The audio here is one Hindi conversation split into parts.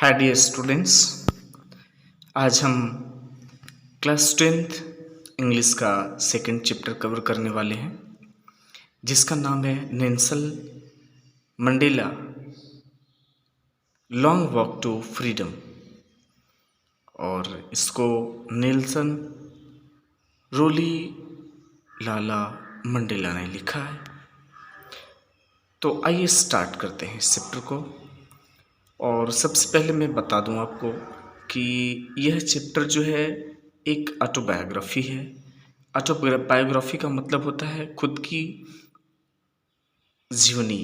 Hi dear students. आज हम क्लास 10th इंग्लिश का सेकंड चैप्टर कवर करने वाले हैं, जिसका नाम है Nelson Mandela long walk to freedom. और इसको नेल्सन रोली लाला मंडेला ने लिखा है। तो आइए स्टार्ट करते हैं इस चैप्टर को। और सबसे पहले मैं बता दूं आपको कि यह चैप्टर जो है एक ऑटोबायोग्राफी है। ऑटोबायोग्राफी का मतलब होता है खुद की जीवनी।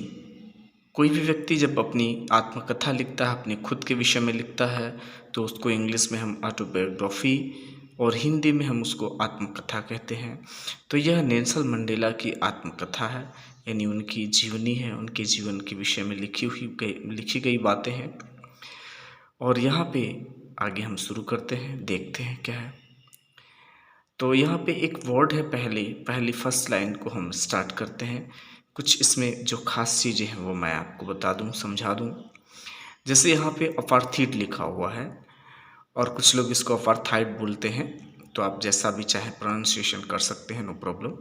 कोई भी व्यक्ति जब अपनी आत्मकथा लिखता है, अपने खुद के विषय में लिखता है, तो उसको इंग्लिश में हम ऑटोबायोग्राफी और हिंदी में हम उसको आत्मकथा कहते हैं। तो यह नेल्सन मंडेला की आत्मकथा है, यानी उनकी जीवनी है, उनके जीवन के विषय में लिखी गई बातें हैं। और यहाँ पे आगे हम शुरू करते हैं, देखते हैं क्या है। तो यहाँ पे एक वर्ड है, पहली फर्स्ट लाइन को हम स्टार्ट करते हैं। कुछ इसमें जो खास चीज़ें हैं वो मैं आपको बता दूं, समझा दूं। जैसे यहाँ पे अपार्थीड लिखा हुआ है और कुछ लोग इसको अपार्थाइड बोलते हैं, तो आप जैसा भी चाहे प्रोनाउंसिएशन कर सकते हैं, no problem.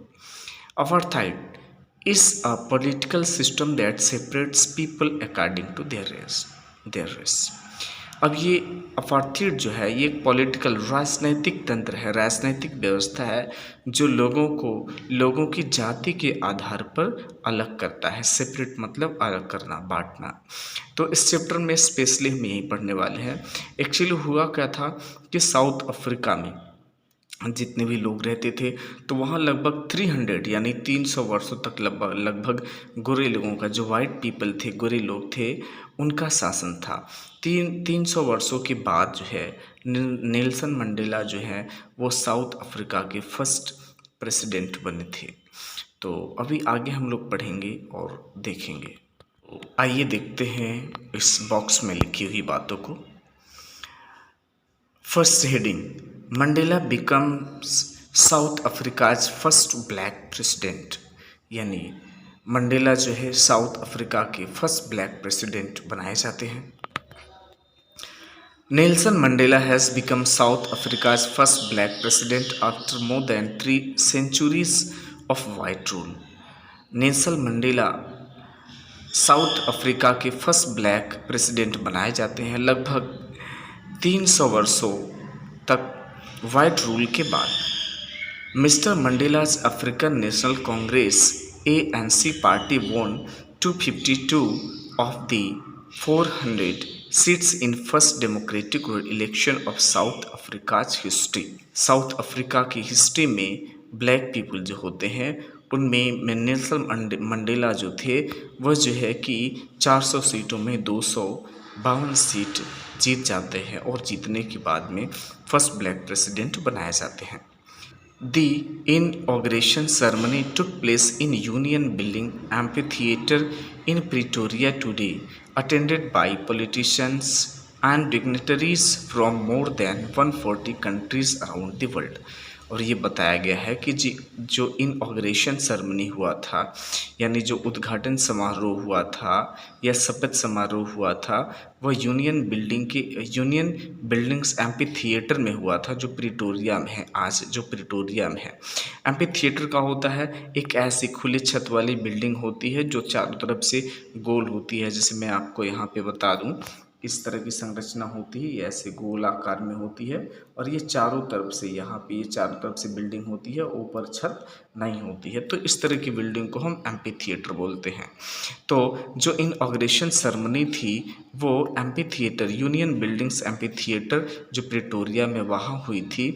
Apartheid is a political system that separates people according to their race. अब ये अपार्थीड जो है, ये एक पॉलिटिकल राजनैतिक तंत्र है, राजनैतिक व्यवस्था है जो लोगों की जाति के आधार पर अलग करता है। सेपरेट मतलब अलग करना, बांटना। तो इस चैप्टर में स्पेशली हम यही पढ़ने वाले हैं। एक्चुअली हुआ क्या था कि साउथ अफ्रीका में जितने भी लोग रहते थे, तो वहाँ लगभग 300 यानी 300 वर्षों तक लगभग गोरे लोगों का, जो वाइट पीपल थे, गोरे लोग थे, उनका शासन था। 300 वर्षों के बाद जो है नेल्सन मंडेला जो है वो साउथ अफ्रीका के फर्स्ट प्रेसिडेंट बने थे। तो अभी आगे हम लोग पढ़ेंगे और देखेंगे। आइए देखते हैं इस बॉक्स में लिखी हुई बातों को। First heading, Mandela becomes south Africa's first black president. यानी मंडेला जो है साउथ अफ्रीका के फर्स्ट ब्लैक प्रेसिडेंट बनाए जाते हैं। Nelson Mandela has become south Africa's first black president after more than 3 centuries of white rule. Nelson Mandela south Africa के फर्स्ट ब्लैक प्रेसिडेंट बनाए जाते हैं लगभग 300 वर्षों तक वाइट रूल के बाद। Mister Mandela's African national Congress ANC party वोन 252 of the 400 seats in first democratic election of south Africa's history. South Africa की हिस्ट्री में ब्लैक पीपल जो होते हैं उनमें नेल्सन मंडेला जो थे वह जो है कि 400 सीटों में 252 सीट जीत जाते हैं और जीतने के बाद में फर्स्ट ब्लैक प्रेसिडेंट बनाए जाते हैं। The inauguration ceremony took place in Union Building Amphitheatre in Pretoria today, attended by politicians and dignitaries from more than 140 countries around the world। और ये बताया गया है कि जो इनऑगरेशन सेरेमनी हुआ था, यानी जो उद्घाटन समारोह हुआ था या शपथ समारोह हुआ था, वह यूनियन बिल्डिंग्स एम्पी थिएटर में हुआ था, जो प्रिटोरिया में है। आज जो प्रिटोरिया में है, एम्पी थिएटर का होता है एक ऐसी खुली छत वाली बिल्डिंग होती है जो चारों तरफ से गोल होती है। जैसे मैं आपको यहाँ पे बता दूँ, इस तरह की संरचना होती है, ये ऐसे गोल आकार में होती है और ये चारों तरफ से, यहाँ पे ये चारों तरफ से बिल्डिंग होती है, ऊपर छत नहीं होती है। तो इस तरह की बिल्डिंग को हम एम्पी थिएटर बोलते हैं। तो जो इनऑगरेशन सेरेमनी थी वो amphi theatre, union buildings amphi theatre जो प्रिटोरिया में वहाँ हुई थी,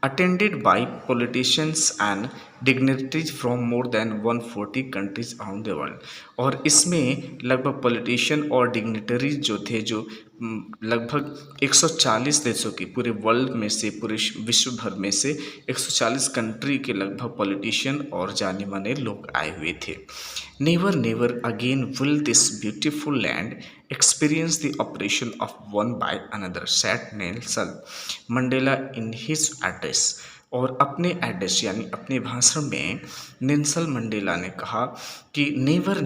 attended by politicians and dignitaries from more than 140 countries around the world। और इसमें लगभग पॉलिटिशियन और डिग्निटरीज जो थे, जो लगभग 140 देशों की, पूरे वर्ल्ड में से, पूरे विश्व भर में से 140 कंट्री के लगभग पॉलिटिशियन और जाने माने लोग आए हुए थे। Never again will this beautiful land experience the operation of one by another, said Nelson Mandela in his address। और अपने एड्रेस यानी अपने भाषण में नेल्सन मंडेला ने कहा कि नेवर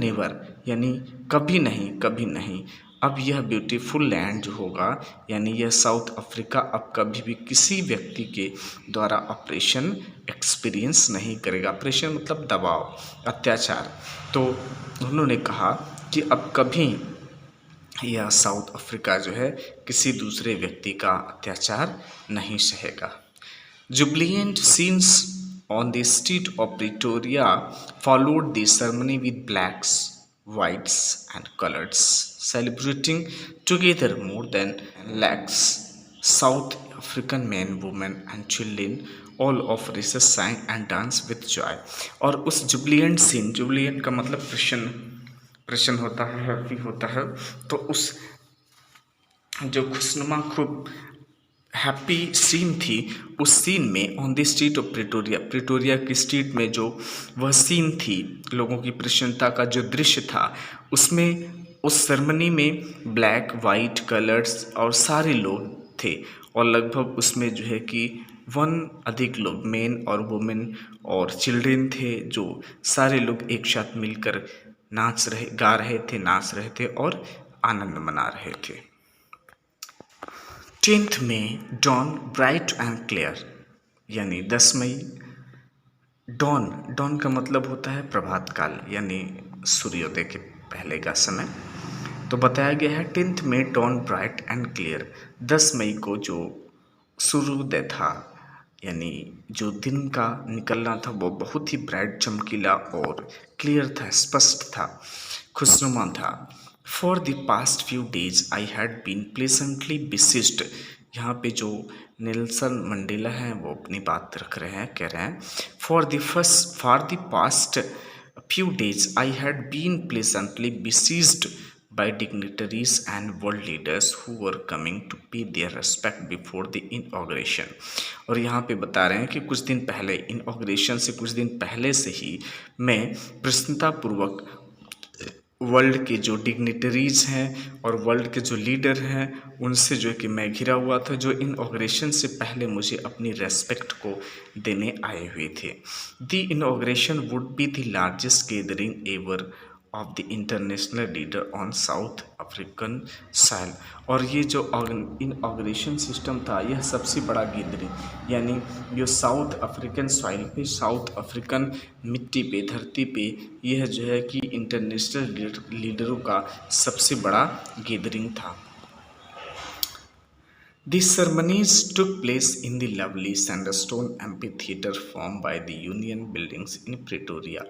यानी कभी नहीं अब यह ब्यूटीफुल लैंड जो होगा, यानी यह साउथ अफ्रीका अब कभी भी किसी व्यक्ति के द्वारा ऑपरेशन एक्सपीरियंस नहीं करेगा। ऑपरेशन मतलब दबाव, अत्याचार। तो उन्होंने कहा कि अब कभी यह साउथ अफ्रीका जो है किसी दूसरे व्यक्ति का अत्याचार नहीं सहेगा। Jubilant scenes on the street of Pretoria followed the ceremony with blacks, whites, and colors, celebrating together more than lakhs. South African men, women, and children, all of races, sang and danced with joy. और उस जुबलियंट सीन, जुबलियंट का मतलब प्रसन्न, प्रसन्न होता है, हैप्पी होता है। तो उस जो खुशनुमा खूब हैप्पी सीन थी, उस सीन में on the street of Pretoria, Pretoria की स्ट्रीट में जो वह सीन थी, लोगों की प्रसन्नता का जो दृश्य था, उसमें उस सेरेमनी में ब्लैक वाइट कलर्स और सारे लोग थे। और लगभग उसमें जो है कि अधिक लोग, मेन और वुमेन और चिल्ड्रेन थे, जो सारे लोग एक साथ मिलकर गा रहे थे, नाच रहे थे और आनंद मना रहे थे। 10th में डॉन ब्राइट एंड क्लियर, यानी 10 मई। डॉन का मतलब होता है प्रभात काल, यानी सूर्योदय के पहले का समय। तो बताया गया है 10th में डॉन ब्राइट एंड क्लियर, 10 मई को जो सूर्योदय था, यानी जो दिन का निकलना था, वो बहुत ही ब्राइट, चमकीला और क्लियर था, स्पष्ट था, खुशनुमा था। For the past few days I had been pleasantly besieged. यहाँ पे जो नेल्सन मंडेला हैं वो अपनी बात रख रहे हैं, कह रहे हैं for the past few days I had been pleasantly besieged by dignitaries and world leaders who were coming to pay their respect before the inauguration। और यहाँ पे बता रहे हैं कि कुछ दिन पहले, इनॉग्रेशन से कुछ दिन पहले से ही मैं प्रसन्नतापूर्वक वर्ल्ड के जो डिग्निटरीज हैं और वर्ल्ड के जो लीडर हैं उनसे जो है कि मैं घिरा हुआ था, जो इनॉग्रेशन से पहले मुझे अपनी रेस्पेक्ट को देने आए हुए थे। The inauguration would be the largest gathering ever of the international leader on South African soil. और ये जो इनॉग्रेशन सिस्टम था, यह सबसे बड़ा गैदरिंग, यानी जो साउथ अफ्रीकन सॉइल पे, साउथ अफ्रीकन मिट्टी पे, धरती पे, यह जो है कि इंटरनेशनल लीडरों का सबसे बड़ा गैदरिंग था। These ceremonies took place in the lovely sandstone amphitheater formed by the Union Buildings in Pretoria।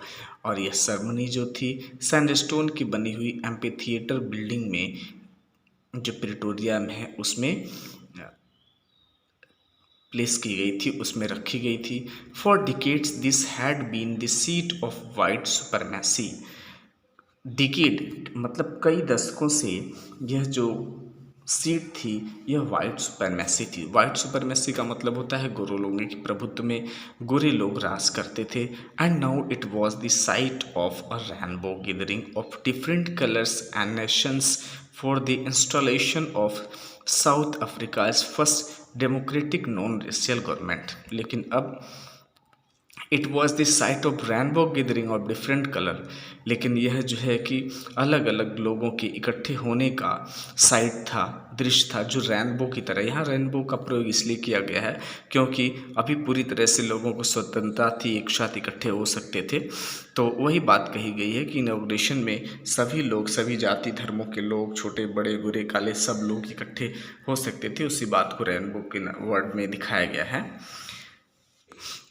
और यह सेरेमनी जो थी सैंडस्टोन की बनी हुई एम्पीथिएटर बिल्डिंग में, जो प्रिटोरिया में है, उसमें प्लेस की गई थी, उसमें रखी गई थी। For decades this had been the seat of white supremacy. Decade मतलब कई दशकों से यह जो सीट थी, यह वाइट सुपरमेसी थी। वाइट सुपरमेसी का मतलब होता है गोरे लोगों के प्रभुत्व में गोरे लोग राज करते थे। And now it was the site of a rainbow gathering of different colours and Nations for the installation of south Africa's first democratic non racial government. लेकिन अब it was the site of rainbow gathering of different colour, लेकिन यह जो है कि अलग अलग लोगों के इकट्ठे होने का साइट था, दृश्य था, जो रेनबो की तरह। यहाँ रेनबो का प्रयोग इसलिए किया गया है क्योंकि अभी पूरी तरह से लोगों को स्वतंत्रता थी, एक साथ इकट्ठे हो सकते थे। तो वही बात कही गई है कि इनॉग्रेशन में सभी लोग, सभी जाति धर्मों के लोग, छोटे बड़े गोरे काले, सब लोग इकट्ठे हो सकते थे। उसी बात को रेनबो के वर्ड में दिखाया गया है।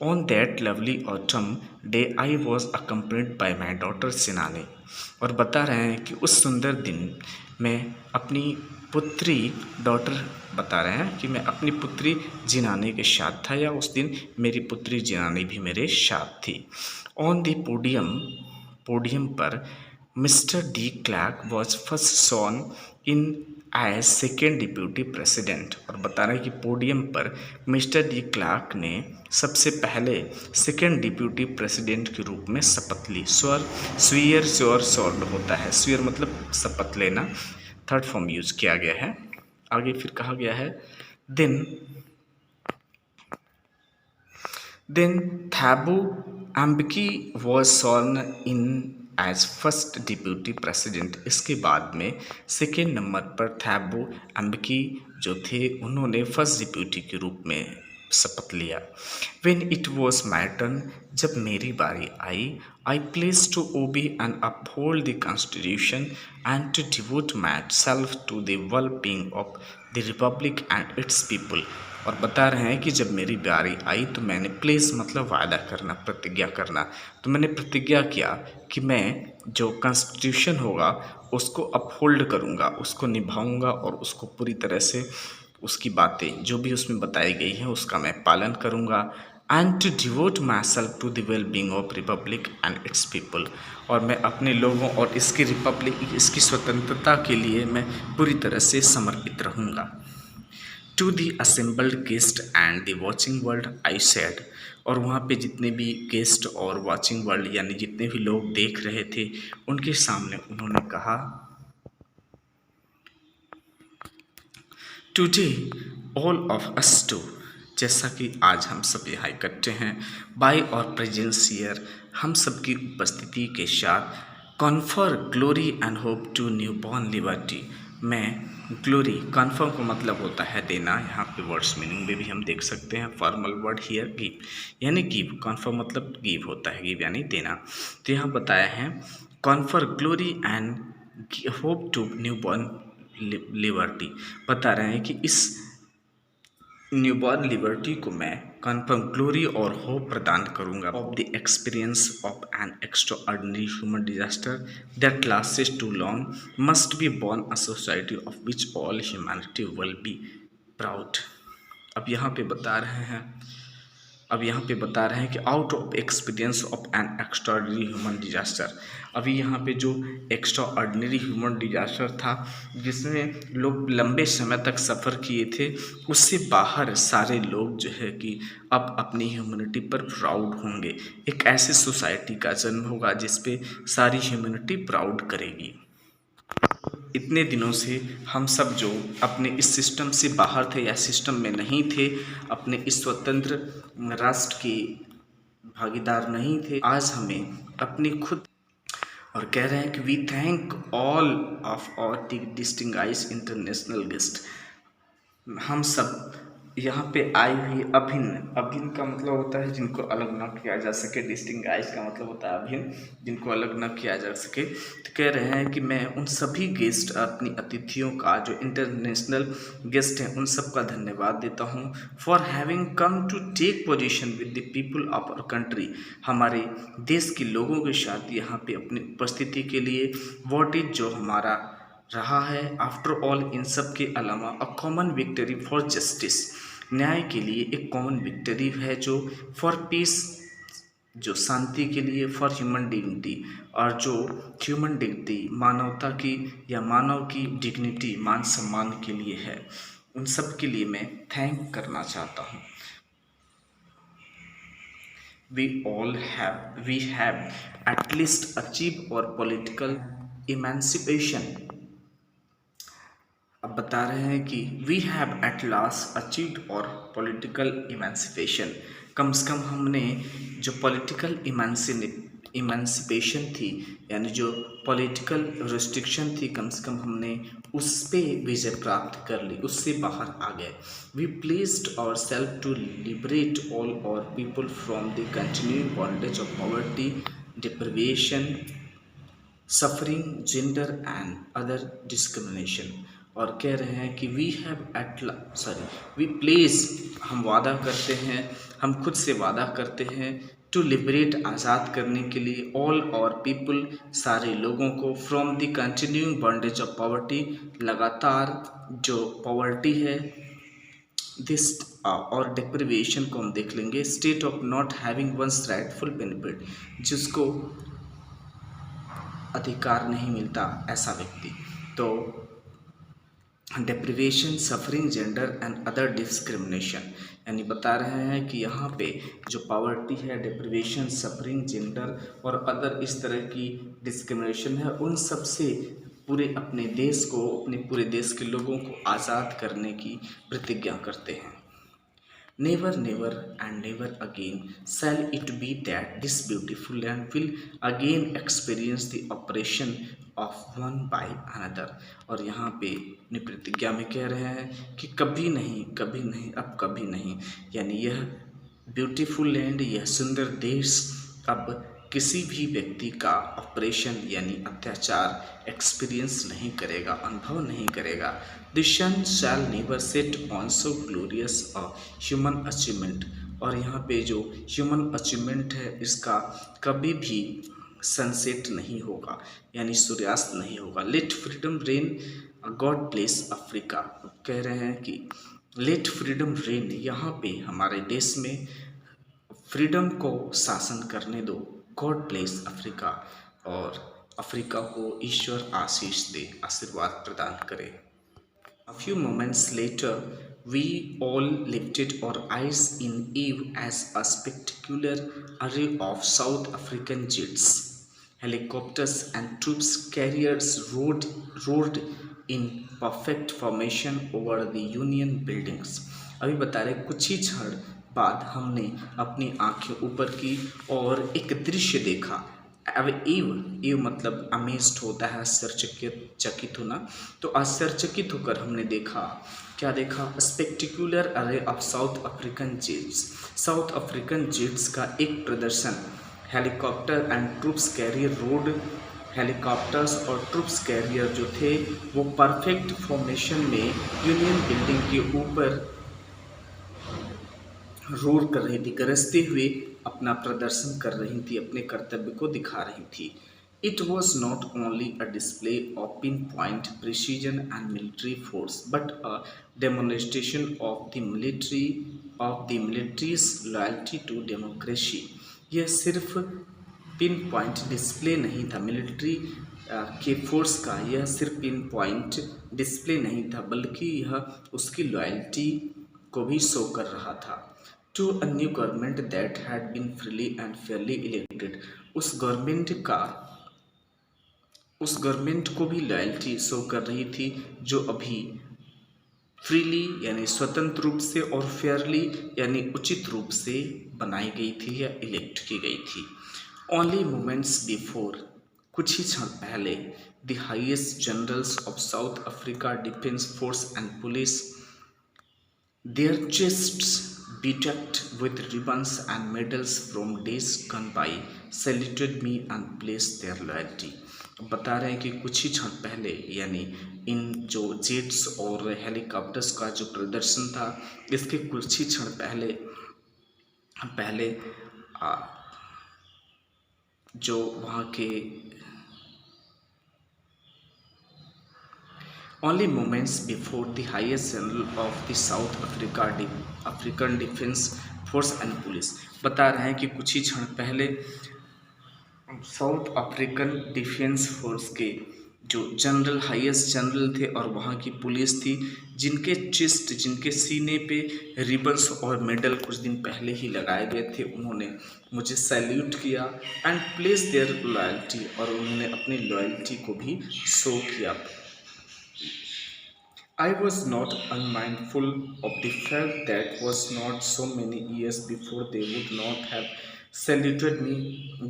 On that lovely autumn day I was accompanied by my daughter सिनानी। और बता रहे हैं कि उस सुंदर दिन मैं अपनी पुत्री, डॉटर बता रहे हैं कि मैं अपनी पुत्री जिनानी के साथ था, या उस दिन मेरी पुत्री जिनानी भी मेरे साथ थी। ऑन द पोडियम पर mister de Klerk was first sworn in as second deputy president. और बता रहे हैं कि पोडियम पर मिस्टर डी क्लार्क ने सबसे पहले सेकेंड डिप्यूटी प्रेसिडेंट के रूप में शपथ ली। स्वर्ड होता है, स्वीयर मतलब शपथ लेना, थर्ड फॉर्म यूज किया गया है। आगे फिर कहा गया है then Thabo Mbeki was sworn in as first deputy president. इसके बाद में सेकेंड नंबर पर थैबो एम्बकी जो थे, उन्होंने फर्स्ट डिप्यूटी के रूप में शपथ लिया। When it was my turn, जब मेरी बारी आई, I pledged to obey and uphold the Constitution and to devote myself to the well-being of the Republic and its people। और बता रहे हैं कि जब मेरी बारी आई तो मैंने प्लेस मतलब वायदा करना, प्रतिज्ञा करना, तो मैंने प्रतिज्ञा किया कि मैं जो कॉन्स्टिट्यूशन होगा उसको अपहोल्ड करूँगा, उसको निभाऊँगा और उसको पूरी तरह से उसकी बातें जो भी उसमें बताई गई हैं उसका मैं पालन करूँगा। And to devote myself to the well being of republic and its people. और मैं अपने लोगों और इसकी रिपब्लिक, इसकी स्वतंत्रता के लिए मैं पूरी तरह से समर्पित रहूँगा। To the assembled guest and the watching world I said. और वहाँ पे जितने भी गेस्ट और वॉचिंग वर्ल्ड यानी जितने भी लोग देख रहे थे उनके सामने उन्होंने कहा, today all of us too, जैसा कि आज हम सब यहाँ इकट्ठे हैं, बाय और प्रेजेंस हियर, हम सब की उपस्थिति के साथ, confer glory and hope to new born liberty. मैं ग्लोरी, कॉन्फर्म का मतलब होता है देना, यहाँ पे वर्ड्स मीनिंग में भी हम देख सकते हैं। फॉर्मल वर्ड हियर गिव यानी गिव, कॉन्फर्म मतलब गिव होता है, गिव यानी देना। तो यहाँ बताया है confer glory and hope to new born liberty. बता रहे हैं कि इस न्यूबॉर्न लिबर्टी को मैं कन्फर्म ग्लोरी और होप प्रदान करूंगा of the experience of an extraordinary human disaster that lasted too long must be born a society of which all humanity will be proud. अब यहाँ पे बता रहे हैं कि out of experience of an extraordinary human disaster. अभी यहाँ पे जो एक्स्ट्रा ऑर्डिनरी ह्यूमन डिजास्टर था जिसमें लोग लंबे समय तक सफ़र किए थे, उससे बाहर सारे लोग जो है कि अब अपनी ह्यूमैनिटी पर प्राउड होंगे। एक ऐसी सोसाइटी का जन्म होगा जिस पे सारी ह्यूमैनिटी प्राउड करेगी। इतने दिनों से हम सब जो अपने इस सिस्टम से बाहर थे या सिस्टम में नहीं थे, अपने इस स्वतंत्र राष्ट्र के भागीदार नहीं थे, आज हमें अपनी खुद और कह रहे हैं कि we thank all of our distinguished international guest. हम सब यहाँ पे आए हुए अभिन्न का मतलब होता है जिनको अलग न किया जा सके, डिस्टिंग्विश्ड का मतलब होता है अभिन्न, जिनको अलग न किया जा सके। तो कह रहे हैं कि मैं उन सभी गेस्ट, अपनी अतिथियों का, जो इंटरनेशनल गेस्ट हैं, उन सब का धन्यवाद देता हूँ। For having come to take position with the people of our country, हमारे देश के लोगों के साथ यहाँ पे अपनी उपस्थिति के लिए, व्हाट इज जो हमारा रहा है, आफ्टर ऑल इन सब के अलावा, a common victory for justice, न्याय के लिए एक कॉमन विक्ट्री है, जो फॉर पीस, जो शांति के लिए, फॉर ह्यूमन डिग्निटी, और जो ह्यूमन डिग्निटी मानवता की या मानव की डिग्निटी, मान सम्मान के लिए है, उन सब के लिए मैं थैंक करना चाहता हूँ। we have at least achieved our political emancipation। अब बता रहे हैं कि we have at last achieved our political emancipation, कम से कम हमने जो पॉलिटिकल इमेंसिपेशन थी, यानी जो पॉलिटिकल रिस्ट्रिक्शन थी, कम से कम हमने उस पे विजय प्राप्त कर ली, उससे बाहर आ गए। We placed our self to liberate all our people from the continuing bondage of poverty, deprivation, suffering, gender and other discrimination. और कह रहे हैं कि वी प्लेस, हम वादा करते हैं, हम खुद से वादा करते हैं, टू लिबरेट, आज़ाद करने के लिए, ऑल और पीपल, सारे लोगों को, from the continuing bondage of poverty, लगातार जो पॉवर्टी है, दिस और डिप्रिवेशन को हम देख लेंगे, state of not having one's rightful benefit, जिसको अधिकार नहीं मिलता ऐसा व्यक्ति। तो deprivation, suffering, gender and other discrimination, यानी बता रहे हैं कि यहाँ पे जो पॉवर्टी है, डिप्रिवेशन, सफरिंग, जेंडर और अदर इस तरह की डिस्क्रिमिनेशन है, उन सब से पूरे अपने देश को, अपने पूरे देश के लोगों को आज़ाद करने की प्रतिज्ञा करते हैं। Never, never, and never again shall it be that this beautiful land will again experience the oppression of one by another. और यहाँ पे अपनी प्रतिज्ञा में कह रहे हैं कि कभी नहीं, कभी नहीं, अब कभी नहीं, यानी यह ब्यूटीफुल लैंड, यह सुंदर देश अब किसी भी व्यक्ति का ऑपरेशन यानी अत्याचार एक्सपीरियंस नहीं करेगा, अनुभव नहीं करेगा। The sun shall never set on so glorious a human achievement. और यहाँ पे जो ह्यूमन अचीवमेंट है इसका कभी भी सनसेट नहीं होगा, यानी सूर्यास्त नहीं होगा। Let freedom reign, God bless Africa. कह रहे हैं कि लेट फ्रीडम रेन, यहाँ पे हमारे देश में फ्रीडम को शासन करने दो। गॉड ब्लेस अफ्रीका, और अफ्रीका को ईश्वर आशीष दे, आशीर्वाद प्रदान करे। A few moments later, we all lifted our eyes in awe as a spectacular array of South African jets, helicopters, and troops carriers roared in perfect formation over the Union buildings. अभी बता रहे कुछ ही क्षण बाद हमने अपनी आंखें ऊपर की और एक दृश्य देखा। अब ईव मतलब अमेज्ड होता है, आश्चर्यचकित होना। तो आश्चर्यचकित होकर हमने देखा, क्या देखा? Spectacular array of South African jets, South African jets का एक प्रदर्शन। Helicopter and troops carrier rode, helicopters और ट्रूप्स कैरियर जो थे वो परफेक्ट फॉर्मेशन में यूनियन बिल्डिंग के ऊपर रोर कर रही थी, गरजते हुए अपना प्रदर्शन कर रही थी, अपने कर्तव्य को दिखा रही थी। It was not only a display of pinpoint precision and military force but a demonstration of the military's loyalty to democracy. यह सिर्फ पिन पॉइंट डिस्प्ले नहीं था मिलिट्री के फोर्स का, यह सिर्फ पिन पॉइंट डिस्प्ले नहीं था बल्कि यह उसकी लॉयल्टी को भी शो कर रहा था। To a new government that had been freely and fairly elected, उस गवर्नमेंट को भी लॉयल्टी शो कर रही थी जो अभी फ्रीली यानी स्वतंत्र रूप से और फेयरली यानी उचित रूप से बनाई गई थी या इलेक्ट की गई थी। ओनली मोमेंट्स बिफोर, कुछ ही क्षण पहले, the highest generals of south Africa defence force and police, their chests bedecked with ribbons and medals from days gone by, saluted me and placed their loyalty। बता रहे हैं कि कुछ ही क्षण पहले यानी इन जो जेट्स और हेलीकॉप्टर्स का जो प्रदर्शन था इसके कुछ ही क्षण पहले जो वहाँ के Only moments before, the highest general of the South African Defense Force and Police, बता रहे हैं कि कुछ ही क्षण पहले साउथ अफ्रीकन डिफेंस फोर्स के जो जनरल हाईएस्ट जनरल थे और वहाँ की पुलिस थी, जिनके चेस्ट, जिनके सीने पे रिबन्स और मेडल कुछ दिन पहले ही लगाए गए थे, उन्होंने मुझे सैल्यूट किया एंड प्लेस देयर लॉयल्टी, और उन्होंने अपनी लॉयल्टी को भी शो किया। I was not unmindful of the fact that was not so many years before they would not have saluted me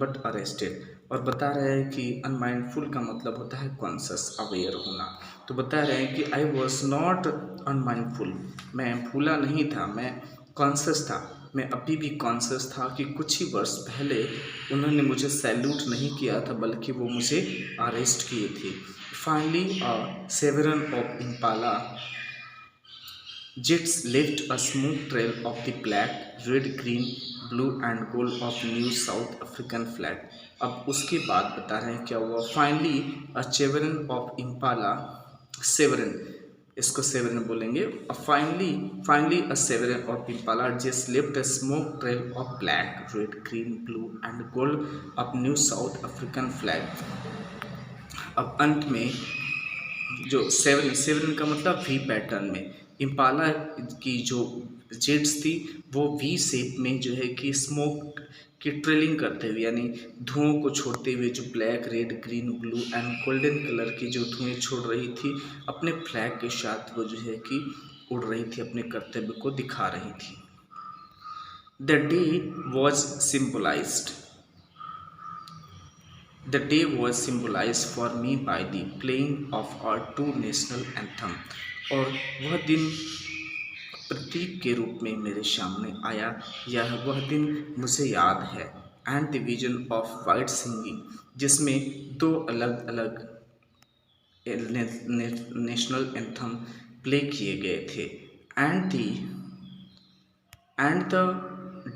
but arrested। और बता रहे हैं कि अनमाइंडफुल का मतलब होता है कॉन्शियस, अवेयर होना। तो बता रहे हैं कि आई वॉज नॉट अनमाइंडफुल, मैं भूला नहीं था, मैं कॉन्शियस था, मैं अभी भी कॉन्शियस था कि कुछ ही वर्ष पहले उन्होंने मुझे सैल्यूट नहीं किया था बल्कि वो मुझे अरेस्ट किए थे। Finally, a severin of Impala jets left a smooth trail of the black, red, green, blue and gold of new South African flag। अब उसके बाद बता रहे हैं क्या हुआ। Finally, a severin of Impala, severin, इसको सेवेरिन बोलेंगे। Finally, a severin of Impala just left a smoke trail of black, red, green, blue and gold of new South African flag। अब अंत में जो सेवन का मतलब वी पैटर्न में, इम्पाला की जो जेट्स थी वो वी शेप में जो है कि स्मोक की ट्रेलिंग करते हुए यानी धुओं को छोड़ते हुए, जो black, red, green, blue and golden colour की जो धुएं छोड़ रही थी अपने फ्लैग के साथ, वो जो है कि उड़ रही थी, अपने कर्तव्य को दिखा रही थी। The day was symbolized. The day was symbolized for me by the playing of our two national anthem. और वह दिन प्रतीक के रूप में मेरे सामने आया। यह वह दिन मुझे याद है। And the vision of white singing, जिसमें दो अलग अलग नेशनल एंथम प्ले किए गए थे। And the and the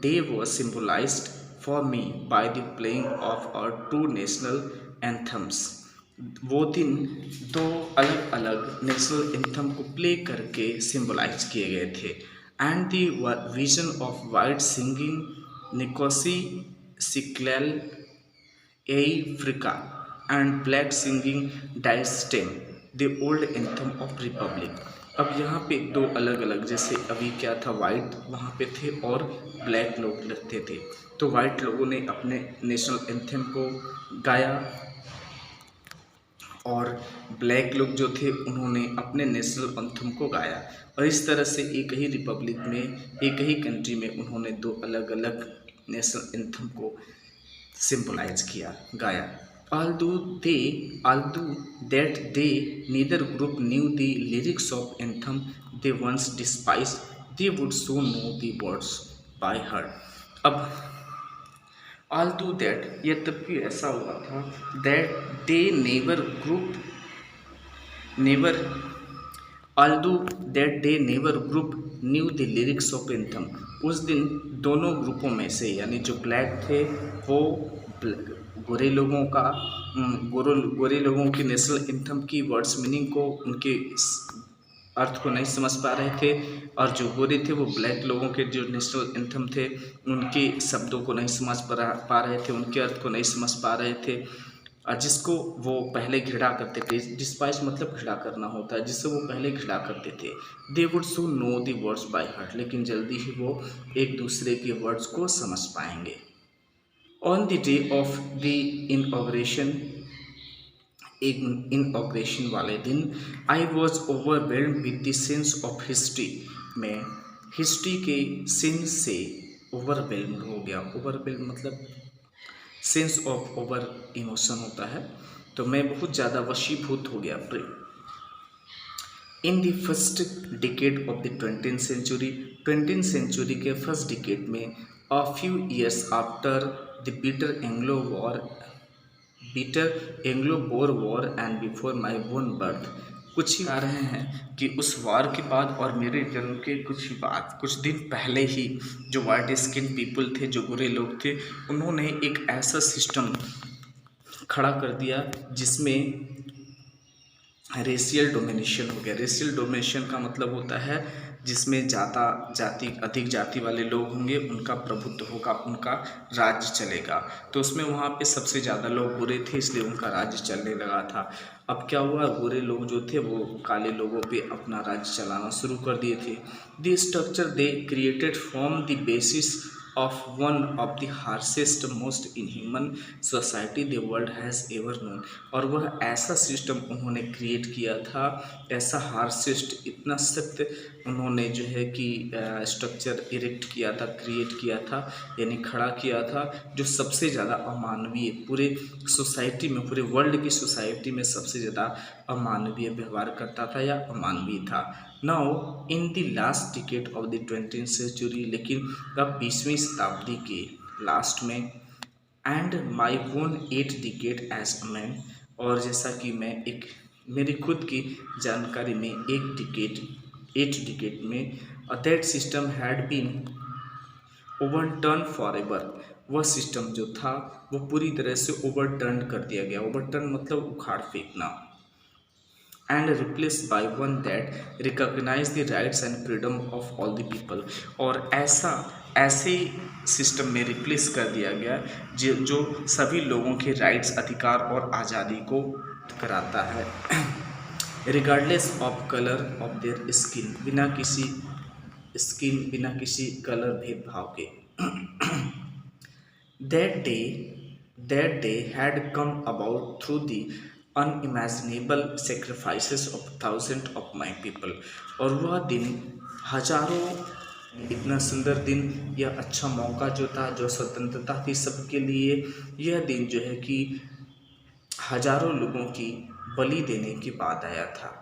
day was symbolized for me by the playing of our two national anthems. वो दिन दो अलग अलग नेशनल एंथम को प्ले करके सिंबलाइज किए गए थे। And the vision of white singing Nkosi Sikelel Africa and black singing Die Stem the old anthem of republic. अब यहाँ पे दो अलग अलग, जैसे अभी क्या था, वाइट वहाँ पे थे और ब्लैक लोग लगते थे। तो वाइट लोगों ने अपने नेशनल एंथम को गाया और ब्लैक लोग जो थे उन्होंने अपने नेशनल एंथम को गाया। और इस तरह से एक ही रिपब्लिक में, एक ही कंट्री में उन्होंने दो अलग अलग नेशनल एंथम को सिंबलाइज किया, गाया। Although that they neither group knew the lyrics of anthem they once despised, they would soon know the words by heart. अब although that, यह तब भी ऐसा हुआ था, that they never although that they never group knew the lyrics of anthem, उस दिन दोनों ग्रुपों में से, यानी जो ब्लैक थे वो गोरे लोगों का गोरे लोगों की नेशनल एंथम की वर्ड्स मीनिंग को, उनके अर्थ को नहीं समझ पा रहे थे, और जो गोरे थे वो ब्लैक लोगों के जो नेशनल एंथम थे उनके शब्दों को नहीं समझ पा रहे थे, उनके अर्थ को नहीं समझ पा रहे थे, जिसको वो पहले घृणा करते थे। डिस्पाइस मतलब घृणा करना होता है, जिससे वो पहले घृणा करते थे। They would soon know the words by heart, लेकिन जल्दी ही वो एक दूसरे के वर्ड्स को समझ पाएंगे। On the day of the inauguration वाले दिन I was overwhelmed with the sense of history. मैं हिस्ट्री के सेंस से ओवरवेल्ड हो गया। ओवरवेल्ड मतलब सेंस ऑफ ओवर इमोशन होता है, तो मैं बहुत ज़्यादा वशीभूत हो गया। In the first decade of the 20th century के फर्स्ट डिकेड में, a few years after the bitter Anglo Boer war and before my born birth, कुछ ही आ रहे हैं कि उस वार के बाद और मेरे जन्म के कुछ दिन पहले ही जो वाइट स्किन पीपल थे, जो गोरे लोग थे, उन्होंने एक ऐसा सिस्टम खड़ा कर दिया जिसमें रेशियल डोमिनेशन हो गया। रेशियल डोमिनेशन का मतलब होता है जिसमें अधिक जाति वाले लोग होंगे, उनका प्रभुत्व होगा, उनका राज्य चलेगा। तो उसमें वहाँ पे सबसे ज़्यादा लोग गोरे थे, इसलिए उनका राज्य चलने लगा था। अब क्या हुआ, गोरे लोग जो थे वो काले लोगों पे अपना राज्य चलाना शुरू कर दिए थे। The structure they created form the basis of one of the harshest most inhuman society the world has ever known। और वह ऐसा सिस्टम उन्होंने क्रिएट किया था, ऐसा हार्शेस्ट, इतना सख्त उन्होंने जो है कि स्ट्रक्चर इरेक्ट किया था, क्रिएट किया था, यानी खड़ा किया था, जो सबसे ज़्यादा अमानवीय पूरे सोसाइटी में, पूरे वर्ल्ड की सोसाइटी में सबसे ज़्यादा अमानवीय व्यवहार करता था या अमानवीय था। Now in the last decade of the 20th century, लेकिन अब 20वीं शताब्दी के लास्ट में, and my own 8th decade as a man, और जैसा कि मैं एक मेरी खुद की जानकारी में 8th डिकेड में, that system had been overturn for ever, वह सिस्टम जो था वो पूरी तरह से ओवरटर्न कर दिया गया। ओवरटर्न मतलब उखाड़ फेंकना। And replace by one that recognise the rights and freedom of all the people, और ऐसे सिस्टम में रिप्लेस कर दिया गया जो सभी लोगों के राइट्स, अधिकार और आज़ादी को कराता है, regardless of colour of their skin, बिना किसी कलर भेदभाव के। That day had come about through the unimaginable sacrifices of thousands of my people, और वह दिन हजारों इतना सुंदर दिन, यह अच्छा मौका जो था, जो स्वतंत्रता थी सबके लिए, यह दिन जो है कि हजारों लोगों की बलि देने के बाद आया था।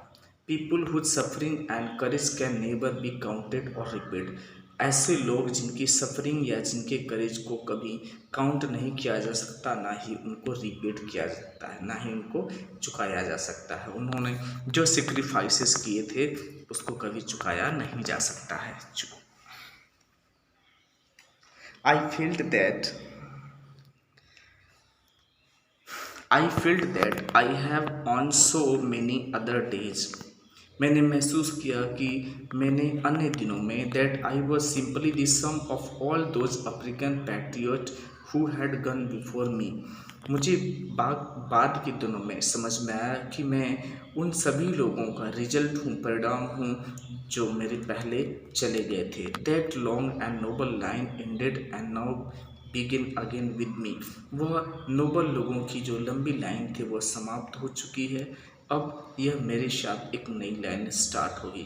People whose suffering and courage can never be counted or repeat. ऐसे लोग जिनकी सफरिंग या जिनके करेज को कभी काउंट नहीं किया जा सकता, ना ही उनको रिपीट किया जा सकता है, ना ही उनको चुकाया जा सकता है। उन्होंने जो सेक्रीफाइसेस किए थे उसको कभी चुकाया नहीं जा सकता है। I felt that I felt that I have on so many other days. मैंने महसूस किया कि मैंने अन्य दिनों में that I was simply the sum of all those African patriots who had gone before me. मुझे बाद के दिनों में समझ में आया कि मैं उन सभी लोगों का रिजल्ट हूँ, परिणाम हूँ जो मेरे पहले चले गए थे। That long and noble line ended and now begin again with me. वह नोबल लोगों की जो लंबी लाइन थी वह समाप्त हो चुकी है, अब यह मेरे साथ एक नई लाइन स्टार्ट होगी।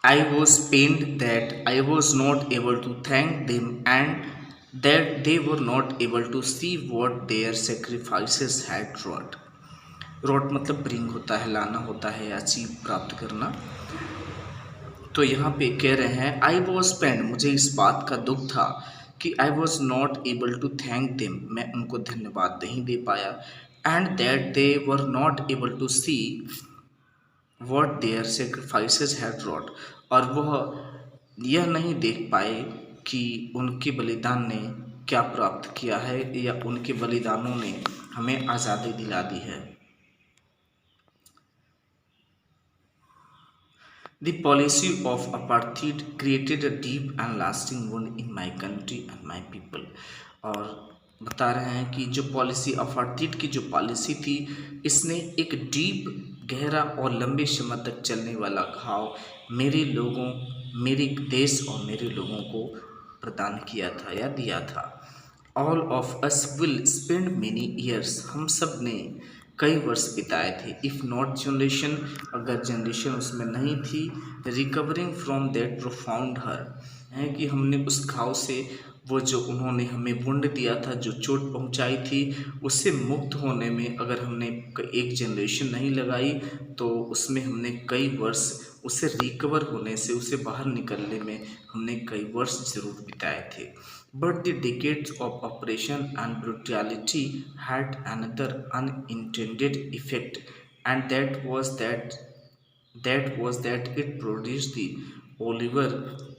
I was pained that I was not able to thank them and that they were not able to see what their sacrifices had wrought. Wrought मतलब ब्रिंग होता है, लाना होता है या अचीव प्राप्त करना। तो यहाँ पे कह रहे हैं आई वॉज पेन्ड, मुझे इस बात का दुख था कि I was not able to thank them, मैं उनको धन्यवाद नहीं दे पाया, and that they were not able to see what their sacrifices had wrought, और वह यह नहीं देख पाए कि उनके बलिदान ने क्या प्राप्त किया है या उनके बलिदानों ने हमें आज़ादी दिला दी है। The policy of apartheid created a deep and lasting wound in my country and my people। और बता रहे हैं कि जो पॉलिसी अपार्थीड की जो पॉलिसी थी, इसने एक डीप, गहरा और लंबे समय तक चलने वाला घाव मेरे लोगों, मेरे देश और मेरे लोगों को प्रदान किया था या दिया था। All of us will spend many years, हम सब ने कई वर्ष बिताए थे। इफ़ नॉट जनरेशन, अगर जनरेशन उसमें नहीं थी, रिकवरिंग फ्रॉम दैट प्रोफाउंड हर, है कि हमने उस घाव से, वो जो उन्होंने हमें वुंड दिया था, जो चोट पहुंचाई थी, उससे मुक्त होने में अगर हमने एक जनरेशन नहीं लगाई तो उसमें हमने कई वर्ष, उससे रिकवर होने से, उससे बाहर निकलने में हमने कई वर्ष जरूर बिताए थे। But the decades of oppression and brutality had another unintended effect, and that it produced the Oliver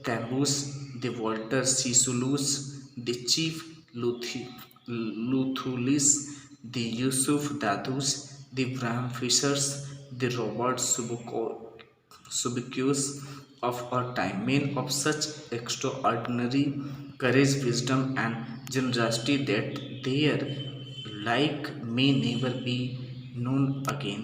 Tambus, the Walter Sisulus, the Chief Luthulis, the Yusuf Dadus, the Bram Fishers, the Robert Subikius of our time, men of such extraordinary courage, wisdom, and generosity that their like may never be known again।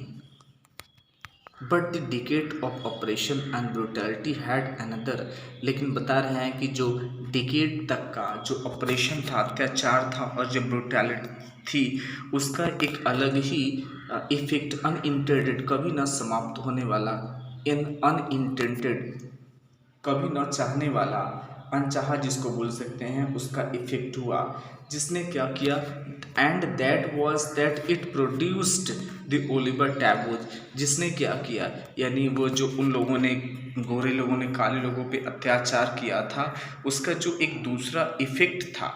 But the decade of operation and brutality had another, लेकिन बता रहे हैं कि जो डिकेट तक का जो ऑपरेशन था, अत्याचार था, और जो ब्रूटैलिटी थी, उसका एक अलग ही इफेक्ट, अनइंटेंडेड, कभी ना समाप्त होने वाला, इन अनइंटेंडेड, कभी न चाहने वाला, अनचाहा जिसको बोल सकते हैं, उसका इफेक्ट हुआ, जिसने क्या किया, and that was that it produced the Oliver taboos, जिसने क्या किया, यानी वो जो उन लोगों ने, गोरे लोगों ने काले लोगों पे अत्याचार किया था, उसका जो एक दूसरा इफेक्ट था,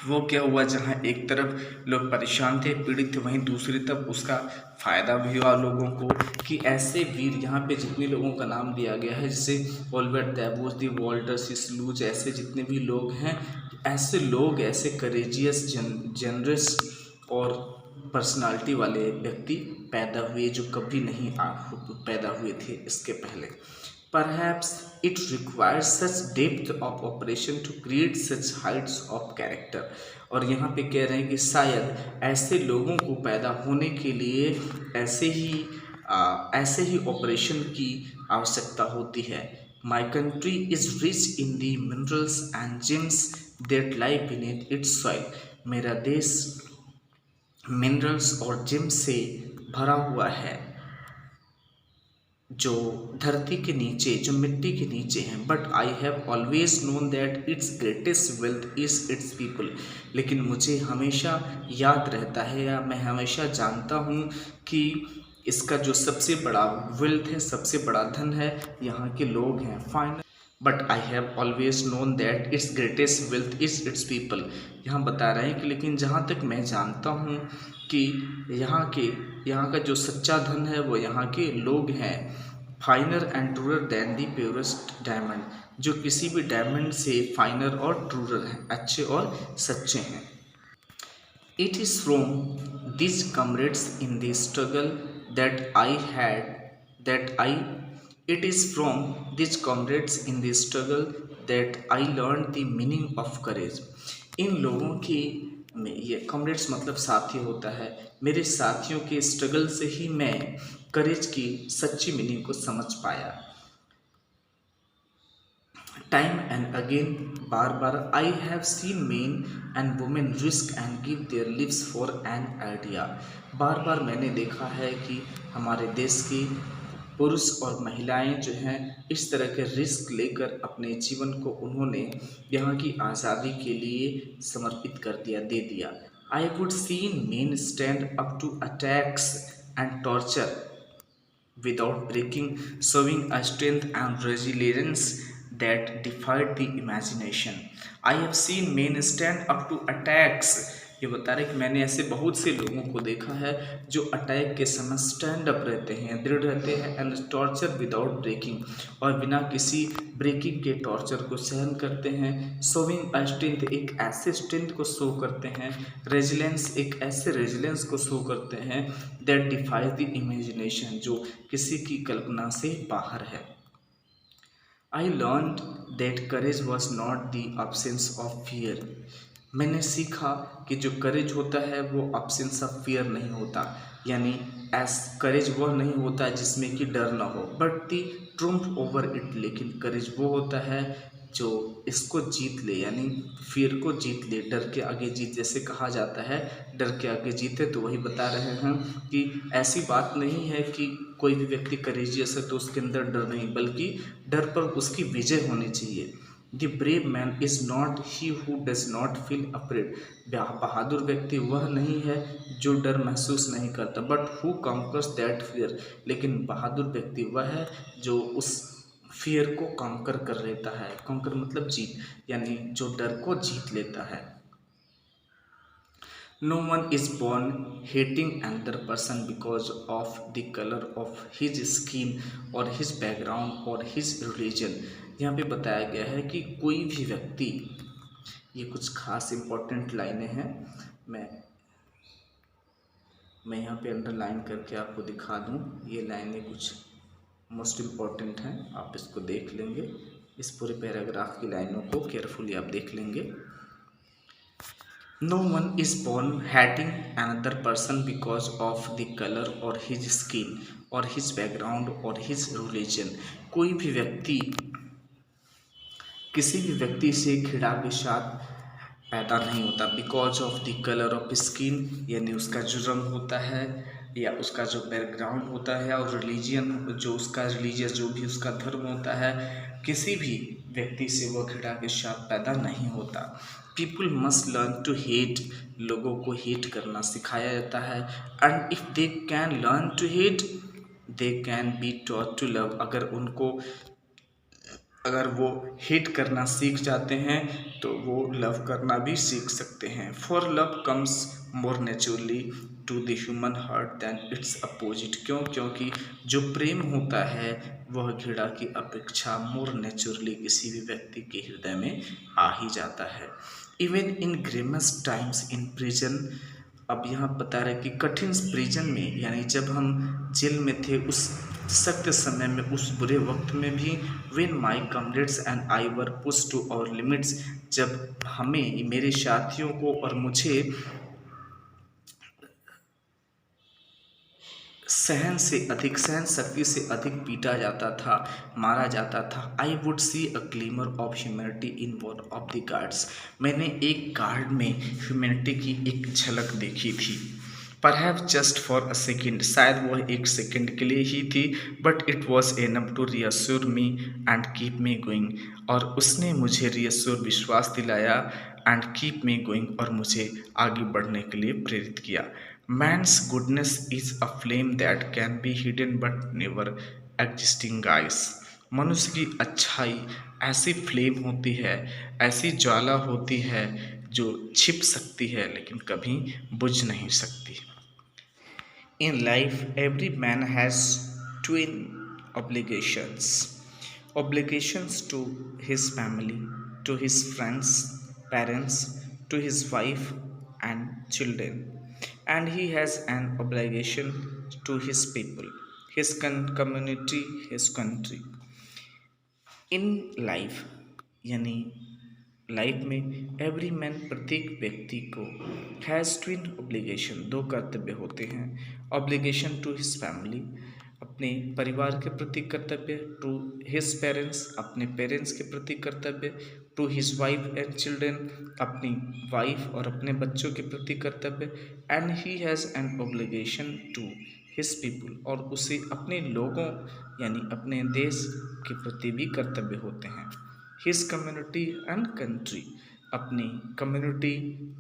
वो क्या हुआ, जहाँ एक तरफ लोग परेशान थे, पीड़ित थे, वहीं दूसरी तरफ उसका फ़ायदा भी हुआ लोगों को, कि ऐसे वीर, यहाँ पे जितने लोगों का नाम दिया गया है, जैसे ओलिवर टैबूज, दी वॉल्टर सिसलूज, ऐसे जितने भी लोग हैं, ऐसे लोग, ऐसे करेजियस, जनरस और पर्सनालिटी वाले व्यक्ति पैदा हुए जो कभी नहीं पैदा हुए थे इसके पहले। Perhaps it requires such depth of operation to create such heights of character। और यहाँ पे कह रहे हैं कि शायद ऐसे लोगों को पैदा होने के लिए ऐसे ही ऑपरेशन की आवश्यकता होती है। My country is rich in the minerals and gems that lie beneath its soil। मेरा देश मिनरल्स और जेम्स से भरा हुआ है, जो धरती के नीचे, जो मिट्टी के नीचे हैं, but I have always known that it's greatest wealth is it's people. लेकिन मुझे हमेशा याद रहता है, या मैं हमेशा जानता हूँ कि इसका जो सबसे बड़ा वेल्थ है, सबसे बड़ा धन है, यहाँ के लोग हैं। Final but I have always known that it's greatest wealth is it's people. यहाँ बता रहे हैं कि लेकिन जहाँ तक मैं जानता हूँ कि यहाँ के, यहाँ का जो सच्चा धन है वो यहाँ के लोग हैं। Finer and truer than the purest diamond, जो किसी भी डायमंड से फाइनर और ट्रूरर हैं, अच्छे और सच्चे हैं। It is from these comrades in the struggle that I had that I it is from these comrades in the struggle that I learned the meaning of courage। इन लोगों की, ये कॉमरेड्स मतलब साथी होता है, मेरे साथियों के स्ट्रगल से ही मैं करेज की सच्ची मीनिंग को समझ पाया। टाइम एंड अगेन, बार बार, I have seen men and women risk and give their lives for an idea. बार बार मैंने देखा है कि हमारे देश की पुरुष और महिलाएं जो हैं इस तरह के रिस्क लेकर अपने जीवन को उन्होंने यहाँ की आज़ादी के लिए समर्पित कर दिया, दे दिया। I would seen men stand up to attacks and torture without breaking, showing a strength and resilience that defied the imagination। I have seen men stand up to attacks। ये बता रहे कि मैंने ऐसे बहुत से लोगों को देखा है जो अटैक के समय स्टैंड अप रहते हैं, दृढ़ रहते हैं, एंड टॉर्चर विदाउट ब्रेकिंग, और बिना किसी ब्रेकिंग के टॉर्चर को सहन करते हैं। शोविंग अ स्ट्रेंथ, एक ऐसे स्ट्रेंथ को शो करते हैं। रेजिलेंस, एक ऐसे रेजिलेंस को शो करते हैं दैट डिफाइज द इमेजिनेशन, जो किसी की कल्पना से बाहर है। I learn that courage was not the absence of fear. मैंने सीखा कि जो करेज होता है वो अब्सेंस ऑफ फियर नहीं होता, यानी एस करेज वह नहीं होता जिसमें कि डर ना हो, बट दी ट्रूम्फ ओवर इट। लेकिन करेज वो होता है जो इसको जीत ले, यानी फियर को जीत ले, डर के आगे जीत, जैसे कहा जाता है डर के आगे जीते। तो वही बता रहे हैं कि ऐसी बात नहीं है कि कोई भी व्यक्ति करेजियस है तो उसके अंदर डर नहीं, बल्कि डर पर उसकी विजय होनी चाहिए। The brave man is not he who does not feel afraid. बहादुर व्यक्ति वह नहीं है जो डर महसूस नहीं करता, but who conquers that fear. लेकिन बहादुर व्यक्ति वह है जो उस फियर को कॉन्कर कर लेता है। कॉन्कर मतलब जीत, यानी जो डर को जीत लेता है। No one is born hating another person because of the color of his skin or his background or his religion। यहाँ पे बताया गया है कि कोई भी व्यक्ति, ये कुछ खास इम्पोर्टेंट लाइनें हैं, मैं यहाँ पे अंडरलाइन करके आपको दिखा दूँ। ये लाइनें कुछ मोस्ट इम्पॉर्टेंट हैं, आप इसको देख लेंगे। इस पूरे पैराग्राफ की लाइनों को केयरफुली आप देख लेंगे। No one is born hating another person because of the color or his skin or his background or his religion। कोई भी व्यक्ति किसी भी व्यक्ति से घृणा के साथ पैदा नहीं होता। Because of the colour of skin, यानी उसका जो रंग होता है या उसका जो बैकग्राउंड होता है, और रिलीजियन, जो उसका रिलीजियस, जो भी उसका धर्म होता है, किसी भी व्यक्ति से वह घृणा के साथ पैदा नहीं होता। People must learn to hate, लोगों को हेट करना सिखाया जाता है। And if they can learn to hate they can be taught to love. अगर वो हेट करना सीख जाते हैं तो वो लव करना भी सीख सकते हैं। For love comes more naturally to the human heart than its opposite. क्योंकि जो प्रेम होता है वह घृणा की अपेक्षा मोर नेचुरली किसी भी व्यक्ति के हृदय में आ ही जाता है। Even in grimmest times in prison. अब यहाँ बता रहे कि कठिन प्रिजन में, यानी जब हम जेल में थे उस सख्त समय में, उस बुरे वक्त में भी, when my comrades and I were push to our limits, जब हमें, मेरे साथियों को और मुझे सहन शक्ति से अधिक पीटा जाता था, मारा जाता था। I would see a glimmer of humanity in one of the guards. मैंने एक गार्ड में ह्यूमैनिटी की एक झलक देखी थी। Perhaps just for a second, शायद वह एक सेकेंड के लिए ही थी, but it was enough to reassure me and keep me going, और उसने मुझे रियश्योर विश्वास दिलाया एंड कीप मी गोइंग, और मुझे आगे बढ़ने के लिए प्रेरित किया। Man's goodness is a flame that can be hidden but never existing guys. मनुष्य की अच्छाई ऐसी फ्लेम होती है, ऐसी ज्वाला होती है जो छिप सकती है लेकिन कभी बुझ नहीं सकती। In life, every man has twin obligations, obligations to his family, to his friends, parents, to his wife and children, and he has an obligation to his people, his community, his country. In life यानी लाइफ में एवरी मैन प्रत्येक व्यक्ति को हैज़ ट्विन ऑब्लिगेशन, दो कर्तव्य होते हैं। ऑब्लिगेशन टू हिज फैमिली, अपने परिवार के प्रति कर्तव्य, टू हिज पेरेंट्स, अपने पेरेंट्स के प्रति कर्तव्य, to his wife and children, अपनी वाइफ और अपने बच्चों के प्रति कर्तव्य, and he has an obligation to his people, और उसे अपने लोगों यानी अपने देश के प्रति भी कर्तव्य होते हैं। हिज कम्युनिटी एंड कंट्री, अपनी कम्युनिटी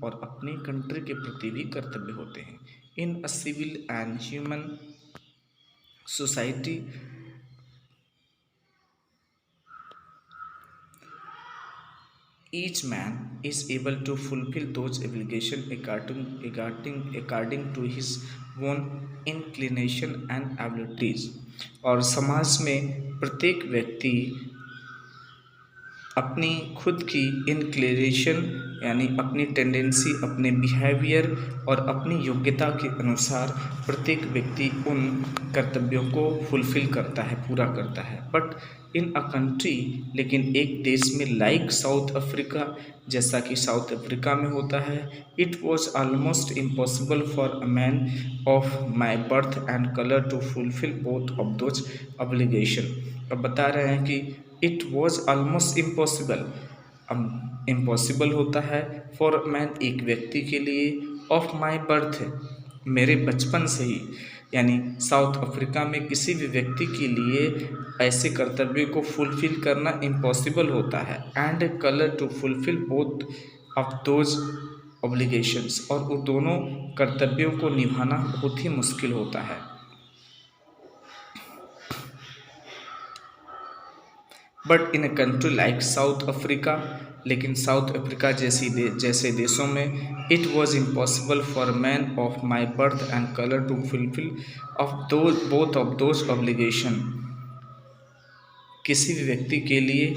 और अपनी कंट्री के प्रति भी कर्तव्य होते हैं। In a civil and human society, each man is able to fulfill those obligations according to his own inclination and abilities, और समाज में प्रत्येक व्यक्ति अपनी खुद की इंक्लिनेशन यानी अपनी टेंडेंसी, अपने बिहेवियर और अपनी योग्यता के अनुसार प्रत्येक व्यक्ति उन कर्तव्यों को फुलफिल करता है, पूरा करता है। बट इन अ कंट्री, लेकिन एक देश में लाइक साउथ अफ्रीका, जैसा कि साउथ अफ्रीका में होता है, it was almost impossible for a man of my birth and colour to fulfil both of those obligation. अब बता रहे हैं कि it was almost impossible, impossible होता है फॉर मैन, एक व्यक्ति के लिए, ऑफ माई बर्थ, मेरे बचपन से ही, यानी साउथ अफ्रीका में किसी भी व्यक्ति के लिए ऐसे कर्तव्य को फुलफिल करना इम्पॉसिबल होता है, and colour to fulfil both of those obligations, और उन दोनों कर्तव्यों को निभाना बहुत ही मुश्किल होता है। But in a country like South Africa, लेकिन साउथ अफ्रीका जैसे देशों में, it was impossible for man of my birth and colour to fulfil of both of those obligation, किसी भी व्यक्ति के लिए,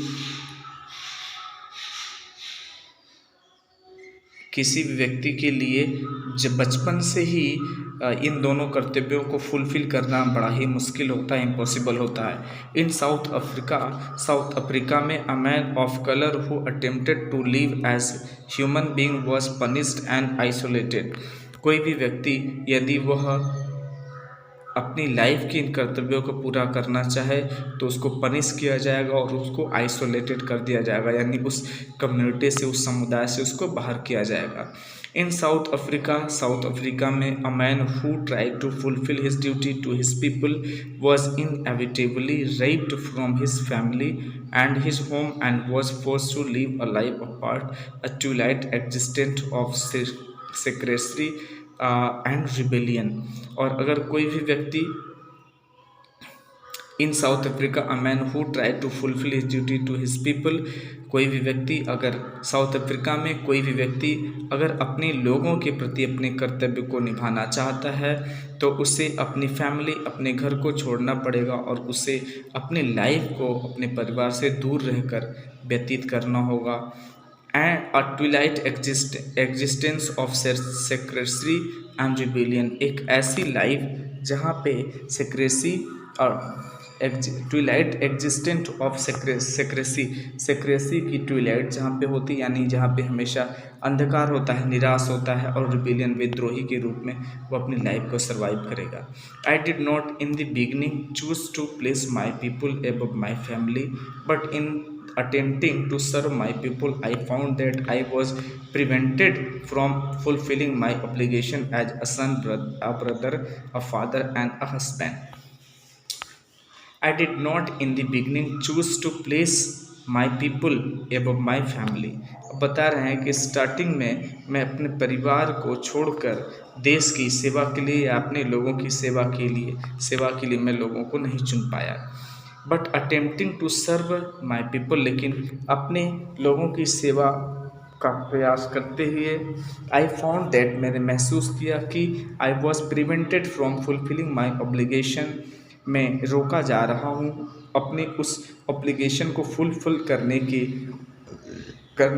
किसी भी व्यक्ति के लिए जब बचपन से ही इन दोनों कर्तव्यों को फुलफिल करना बड़ा ही मुश्किल होता है, इम्पॉसिबल होता है। इन साउथ अफ्रीका में a man of colour who attempted to live as human being was punished and isolated. कोई भी व्यक्ति यदि वह अपनी लाइफ के इन कर्तव्यों को पूरा करना चाहे तो उसको पनिश किया जाएगा और उसको आइसोलेटेड कर दिया जाएगा, यानी उस कम्युनिटी से, उस समुदाय से उसको बाहर किया जाएगा। इन साउथ अफ्रीका में a man who tried to fulfil his duty to his people was inevitably ripped from his family and his home and was forced to live a life apart, a twilight existence of secrecy and rebellion. और अगर कोई भी व्यक्ति in South Africa a man who try to fulfil his duty to his people, कोई भी व्यक्ति अगर साउथ अफ्रीका में कोई भी व्यक्ति अगर अपने लोगों के प्रति अपने कर्तव्य को निभाना चाहता है तो उसे अपनी फैमिली, अपने घर को छोड़ना पड़ेगा और उसे अपनी लाइफ को अपने परिवार से दूर रहकर व्यतीत करना होगा। And a Twilight existence of secrecy and rebellion, एक ऐसी लाइफ जहाँ पे सेक्रेसी और ट्विलाइट एग्जिस्टेंट ऑफ सेक्रेसी की ट्विलाइट जहाँ पे होती, यानी जहाँ पे हमेशा अंधकार होता है, निराश होता है, और रिबेलियन विद्रोही के रूप में वो अपनी लाइफ को सर्वाइव करेगा। I did not in the beginning choose to place my people above my family, but in attempting to serve my people, I found that I was prevented from fulfilling my obligation as a son, a brother, a father, and a husband. I did not in the beginning choose to place my people above my family. अब बता रहे हैं कि स्टार्टिंग में मैं अपने परिवार को छोड़कर देश की सेवा के लिए या अपने लोगों की सेवा के लिए मैं लोगों को नहीं चुन पाया। But attempting to serve my people, लेकिन अपने लोगों की सेवा का प्रयास करते हुए आई फाउंड दैट, मैंने महसूस किया कि I was prevented from fulfilling my obligation, मैं रोका जा रहा हूँ अपनी उस ऑब्लिगेशन को फुलफिल करने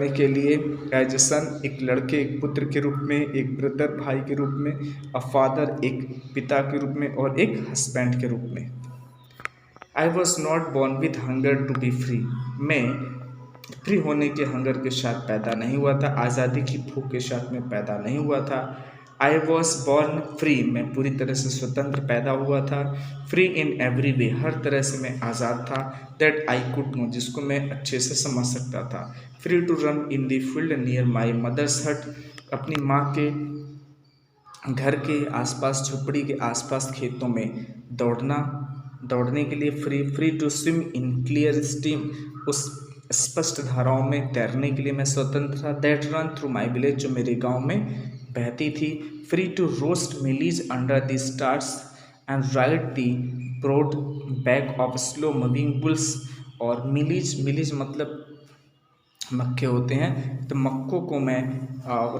के लिए एज ए सन, एक लड़के, एक पुत्र के रूप में, एक ब्रदर भाई के रूप में, अ फादर एक पिता के रूप में, और एक हस्बैंड के रूप में। I was not born with hunger to be free, मैं फ्री होने के हंगर के साथ पैदा नहीं हुआ था, आज़ादी की भूख के साथ में पैदा नहीं हुआ था। आई वॉज बॉर्न फ्री, मैं पूरी तरह से स्वतंत्र पैदा हुआ था। फ्री इन एवरी वे, हर तरह से मैं आज़ाद था। दैट आई कुड नो, जिसको मैं अच्छे से समझ सकता था। Free to run in the field near my mother's hut, अपनी माँ के घर के आसपास, झुपड़ी के आसपास खेतों में दौड़ने के लिए free. Free to swim in clear stream, उस स्पष्ट धाराओं में तैरने के लिए मैं स्वतंत्र था। That run through my village, जो मेरे गांव में बहती थी। Free to roast mealies under the stars and ride the broad back of slow moving bulls, और मिलीज मतलब मक्के होते हैं, तो मक्कों को मैं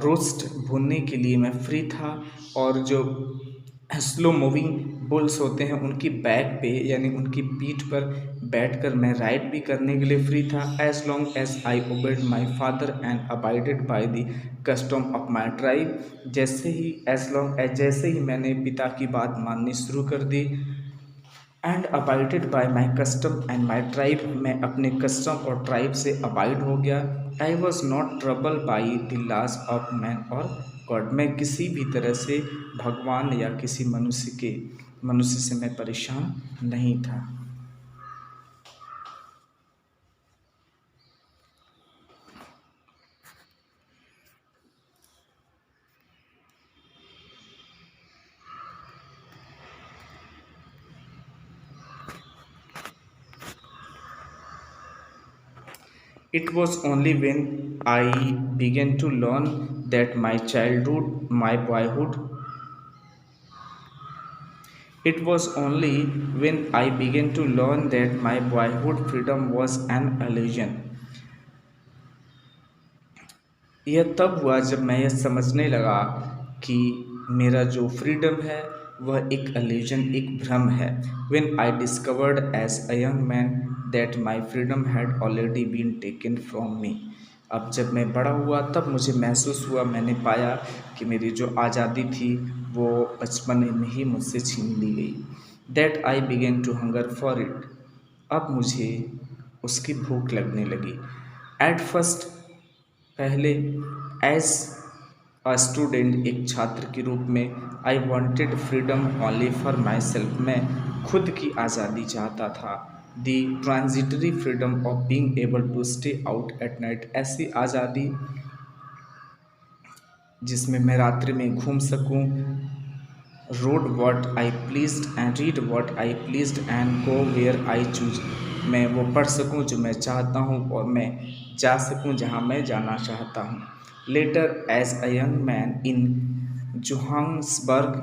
रोस्ट भूनने के लिए मैं फ्री था। और जो स्लो मूविंग बुल्स होते हैं उनकी बैक पे यानी उनकी पीठ पर बैठकर मैं राइड भी करने के लिए फ्री था। As long as I obeyed my father and abided by the custom of my tribe, जैसे ही मैंने पिता की बात माननी शुरू कर दी। And abided by my custom and my tribe, मैं अपने कस्टम और ट्राइब से अबाइड हो गया। I was not trouble by the laws of man और गॉड, मैं किसी भी तरह से भगवान या किसी मनुष्य से मैं परेशान नहीं था। It was only when I began to learn that my boyhood. It was only when I began to learn that my boyhood freedom was an illusion. यह तब हुआ जब मैं यह समझने लगा कि मेरा जो फ्रीडम है वह एक इल्यूजन, एक भ्रम है। When I discovered as a young man that my freedom had already been taken from me. अब जब मैं बड़ा हुआ तब मुझे महसूस हुआ, मैंने पाया कि मेरी जो आज़ादी थी वो बचपन में ही मुझसे छीन ली गई। That I began to hunger for it. अब मुझे उसकी भूख लगने लगी। At first, पहले एज अ स्टूडेंट, एक छात्र के रूप में, I wanted freedom only for myself, मैं खुद की आज़ादी चाहता था। The transitory freedom of being able to stay out at night, ऐसी आज़ादी जिसमें मैं रात्रि में घूम सकूं, road what I pleased and read what I pleased and go where I chose, मैं वो पढ़ सकूं जो मैं चाहता हूं और मैं जा सकूं जहां मैं जाना चाहता हूं। Later as a young man in Johannesburg,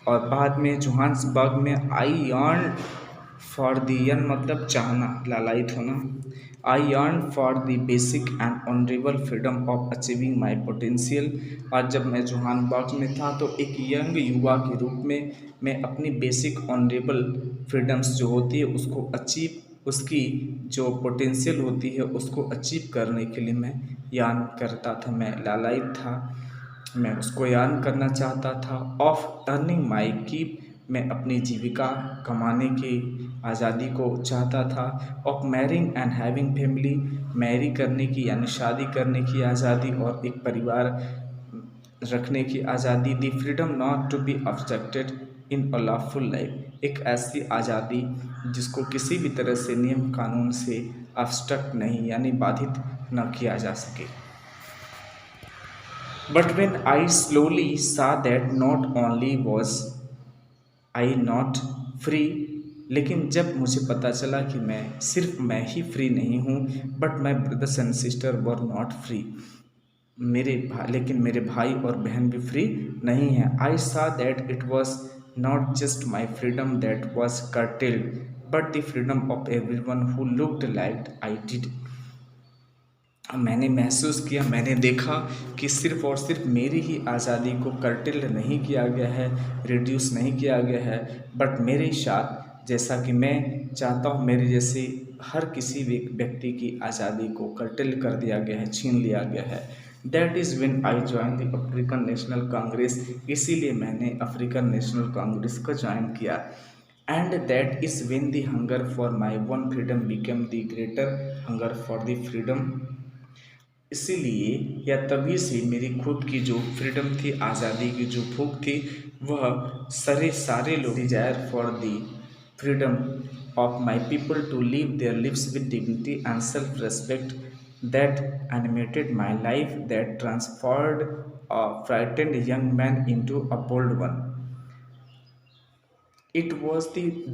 और बाद में जोहान्सबर्ग में, I yearn for the yearn मतलब चाहना, लालायित होना। I yearn for the basic and honourable freedom of achieving my potential, और जब मैं जोहान्सबर्ग में था तो एक यंग युवा के रूप में मैं अपनी बेसिक ऑनरेबल फ्रीडम्स जो होती है उसको अचीव, उसकी जो पोटेंशियल होती है उसको अचीव करने के लिए मैं यान करता था, मैं लालायित था, मैं उसको यान करना चाहता था। ऑफ अर्निंग माई कीप, मैं अपनी जीविका कमाने की आज़ादी को चाहता था। Of marrying and having family, marry करने की यानी शादी करने की आज़ादी और एक परिवार रखने की आज़ादी। The freedom not to be obstructed in a lawful life, एक ऐसी आज़ादी जिसको किसी भी तरह से नियम कानून से ऑब्स्ट्रक्ट नहीं यानी बाधित न किया जा सके। But when I slowly saw that not only was I not free, लेकिन जब मुझे पता चला कि मैं ही फ्री नहीं हूँ, but my brothers and sister were not free, लेकिन मेरे भाई और बहन भी फ्री नहीं हैं। आई सा that it was not just my freedom that was curtailed, but the freedom of every one who looked like I did. मैंने महसूस किया, मैंने देखा कि सिर्फ़ और सिर्फ मेरी ही आज़ादी को कर्टेल नहीं किया गया है, रिड्यूस नहीं किया गया है, बट मेरे साथ जैसा कि मैं चाहता हूँ मेरे जैसे हर किसी व्यक्ति की आज़ादी को कर्टेल कर दिया गया है, छीन लिया गया है। That is when I join the African national Congress, इसीलिए मैंने अफ्रीकन नेशनल कांग्रेस को ज्वाइन किया। And that is when the hunger for my one freedom became the greater hunger for the freedom. इसीलिए या तभी से मेरी खुद की जो फ्रीडम थी, आज़ादी की जो भूख थी, वह सारे लोग desire for the freedom of my people to live their lives with dignity and self respect that animated my life, that transformed a frightened young man into a bold one. It was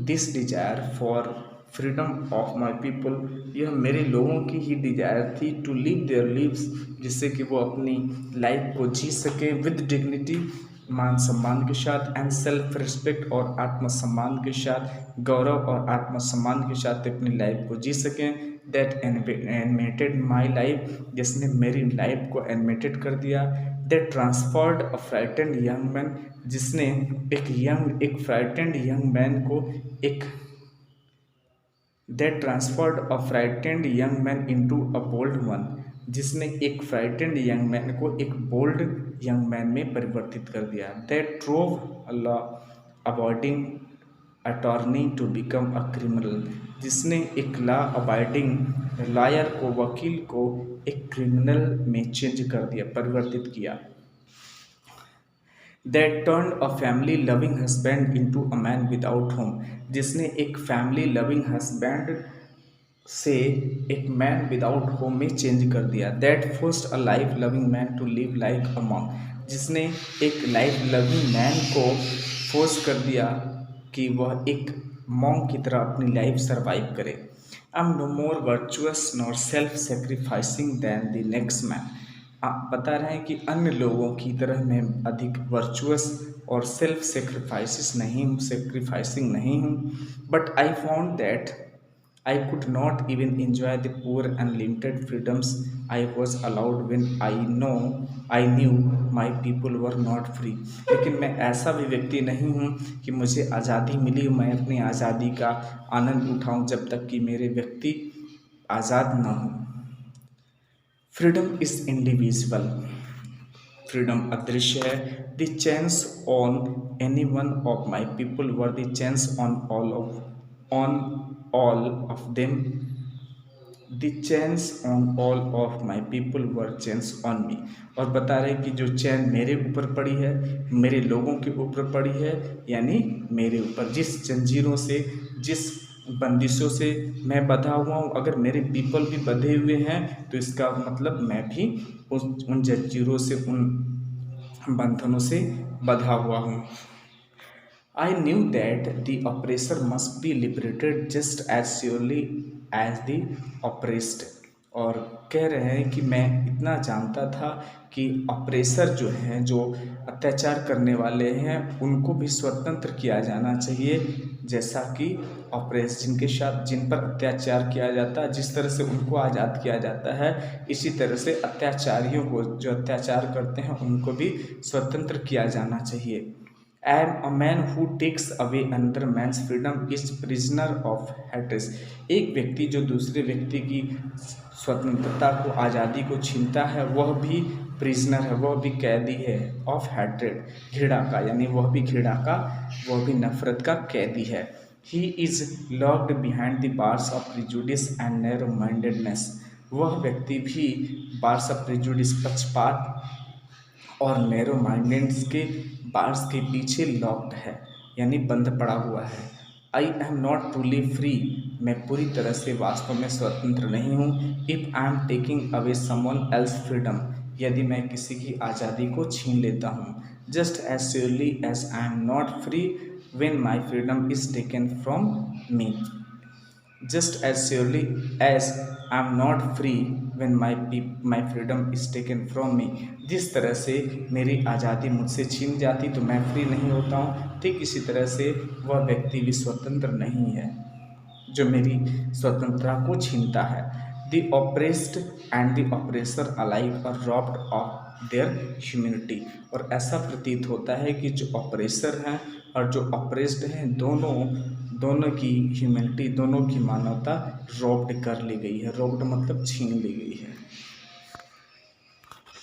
this desire for freedom of my people, यह मेरे लोगों की ही डिजायर थी टू लिव देयर लिव्स, जिससे कि वो अपनी लाइफ को जी सके विद डिग्निटी, मान सम्मान के साथ, एंड सेल्फ रिस्पेक्ट और आत्मसम्मान के साथ, गौरव और आत्मसम्मान के साथ अपनी लाइफ को जी सकें। दैट एनिमेटेड माई लाइफ, जिसने मेरी लाइफ को एनिमेटेड कर दिया। That transformed a frightened young man, जिसने एक फ्राइटेंड यंग मैन को एक that transferred a frightened young man into a bold one, जिसने एक फ्राइटेंड यंग मैन को एक बोल्ड यंग मैन में परिवर्तित कर दिया। That drove a law abiding attorney to become a criminal, जिसने एक लॉ अबाइडिंग लॉयर को, वकील को एक क्रिमिनल में चेंज कर दिया, परिवर्तित किया। That turn a family loving husband into a man without home, जिसने एक फैमिली लविंग हस्बैंड से एक मैन विदाउट होम में चेंज कर दिया। That forced a life loving man to live like a monk, जिसने एक लाइफ लविंग मैन को फोर्स कर दिया कि वह एक मॉन्क की तरह अपनी लाइफ सर्वाइव करे। I am no more virtuous nor self sacrificing than the next man. आप बता रहे हैं कि अन्य लोगों की तरह मैं अधिक वर्चुअस और सेक्रीफाइसिंग नहीं हूँ, but I found that I could not even enjoy the poor and limited freedoms I was allowed when I knew my people were not free। लेकिन मैं ऐसा भी व्यक्ति नहीं हूँ कि मुझे आज़ादी मिली, मैं अपनी आज़ादी का आनंद उठाऊँ जब तक कि मेरे व्यक्ति आज़ाद न हों। फ्रीडम इज़ इंडिविजुअल, फ्रीडम अदृश्य है। The chance on any one of my people were the chance on all of them, the chains on all of my people were chains on me। और बता रहे कि जो चैन मेरे ऊपर पड़ी है, मेरे लोगों के ऊपर पड़ी है, यानी मेरे ऊपर जिस जंजीरों से, जिस बंदिशों से मैं बंधा हुआ हूँ, अगर मेरे पीपल भी बंधे हुए हैं तो इसका मतलब मैं भी उन जंजीरों से, उन बंधनों से बंधा हुआ हूँ। I knew that the oppressor must be liberated just as surely as the oppressed। और कह रहे हैं कि मैं इतना जानता था कि ऑपरेसर जो हैं, जो अत्याचार करने वाले हैं, उनको भी स्वतंत्र किया जाना चाहिए, जैसा कि जिन पर अत्याचार किया जाता है, जिस तरह से उनको आज़ाद किया जाता है, इसी तरह से अत्याचारियों को, जो अत्याचार करते हैं, उनको भी स्वतंत्र किया जाना चाहिए। I am a man who takes away another man's freedom is prisoner of hatred। एक व्यक्ति जो दूसरे व्यक्ति की स्वतंत्रता को, आज़ादी को छीनता है, वह भी प्रिजनर है, वह भी कैदी है, ऑफ हैट्रेड, घृणा का, यानी वह भी घृणा का, वह भी नफरत का कैदी है। He is locked behind the bars of prejudice and narrow mindedness, वह व्यक्ति भी बार्स ऑफ प्रिजुडिस, पक्षपात और नैरो माइंडेड्स के बार्स के पीछे लॉक्ड है। यानी बंद पड़ा हुआ है। I am not truly free, मैं पूरी तरह से वास्तव में स्वतंत्र नहीं हूँ। If I am taking away someone else freedom, यदि मैं किसी की आज़ादी को छीन लेता हूँ। Just as surely as I am not free when my freedom is taken from me, just as surely as I am not free when my freedom is taken from me, जिस तरह से मेरी आज़ादी मुझसे छीन जाती तो मैं फ्री नहीं होता हूँ, ठीक इसी तरह से वह व्यक्ति भी स्वतंत्र नहीं है जो मेरी स्वतंत्रता को छीनता है। The oppressed and the oppressor alike are robbed of their humanity, और ऐसा प्रतीत होता है कि जो ऑपरेसर हैं और जो ऑप्रेस्ड हैं, दोनों की ह्यूमैनिटी, दोनों की मानवता रॉब्ड कर ली गई है। रॉब्ड मतलब छीन ली गई है।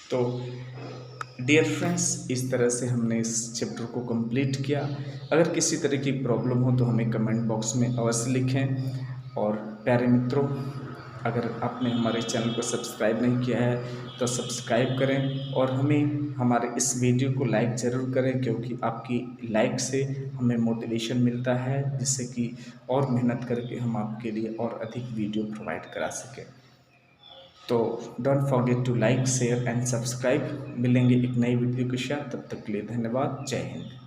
तो डियर फ्रेंड्स, इस तरह से हमने इस चैप्टर को कंप्लीट किया। अगर किसी तरह की प्रॉब्लम हो तो हमें कमेंट बॉक्स में अवश्य लिखें। और प्यारे मित्रों, अगर आपने हमारे चैनल को सब्सक्राइब नहीं किया है तो सब्सक्राइब करें और हमें हमारे इस वीडियो को लाइक ज़रूर करें, क्योंकि आपकी लाइक से हमें मोटिवेशन मिलता है, जिससे कि और मेहनत करके हम आपके लिए और अधिक वीडियो प्रोवाइड करा सकें। तो don't forget to like, share and subscribe. मिलेंगे एक नई वीडियो के साथ, तब तक के लिए धन्यवाद। जय हिंद।